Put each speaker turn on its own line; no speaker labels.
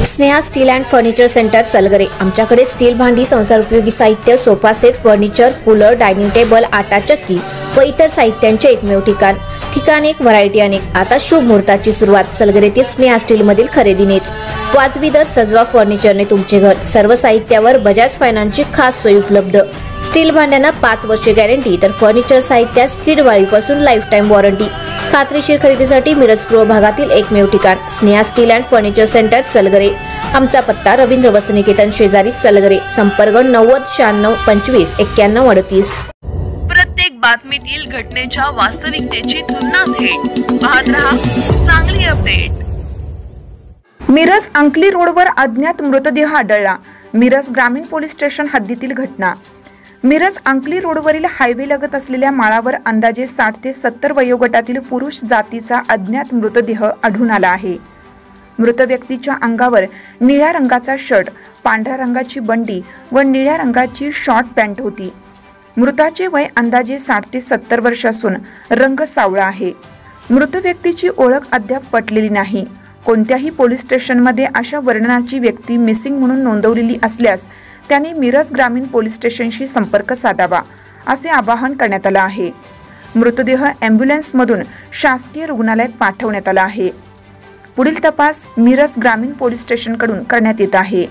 Sneha steel and furniture centre Salgare. आमच्याकडे steel भांडी, संसार उपयोगी साहित्य, sofa set, furniture, cooler, dining table, आटा चक्की व इतर साहित्यांचे एकमेव ठिकाण एक, व्हरायटी अनेक। आता शुभ मुहूर्ताची सुरुवात सलगरेतील स्नेहा स्टील मधील खरेदीनेच। वाजवी दर, सजवा फर्निचरने तुमचे घर। सर्व साहित्यावर बजाज फायनान्सची खास सोय उपलब्ध। स्टील भांड्यांना 5 वर्षे गॅरंटी, तर फर्निचर साहित्यास किडवाळीपासून लाईफ टाइम वॉरंटी। खात्रीशीर खरेदीसाठी मिरज पूर्व भागातील एकमेव ठिकाण Sneha steel and furniture centre Salgare. आमचा पत्ता रवींद्र वस्त्रनिकेतन शेजारी सलगरे। संपर्क 90 96 25 91 38।
प्रत्येक बातमीतील घटनेच्या वास्तविकतेची तुलना थेट पाहत रहा चांगली अपडेट।
मिरज अंकली रोडवर अज्ञात मृतदेह आढळला। मिरज ग्रामीण पोलीस स्टेशन हद्दीतील घटना। मिरज अंकली रोडवरील हायवे लगत असलेल्या माळावर अंदाजे 60 ते 70 वयोगटातील पुरुष जातीचा अज्ञात मृतदेह आढळून आला आहे। मृत व्यक्तीच्या अंगावर निळ्या रंगाचा शर्ट, पांढऱ्या रंगाची बंडी व निळ्या रंगाची शॉर्ट पॅन्ट होती। मृताचे वय अंदाजे 60 ते 70 वर्ष असून रंग सावळा आहे। मृत व्यक्तीची ओळख अद्याप पटलेली नाही। कोणत्याही पोलीस स्टेशनमध्ये अशा वर्णनाची व्यक्ती मिसिंग म्हणून नोंदवलेली असल्यास त्यांनी मिरज ग्रामीण पोलीस स्टेशनशी संपर्क साधावा असे आवाहन करण्यात आले आहे। मृतदेह ॲम्ब्युलन्समधून शासकीय रुग्णालयात पाठवण्यात आला आहे। पुढील तपास मिरज ग्रामीण पोलीस स्टेशनकडून करण्यात येत आहे।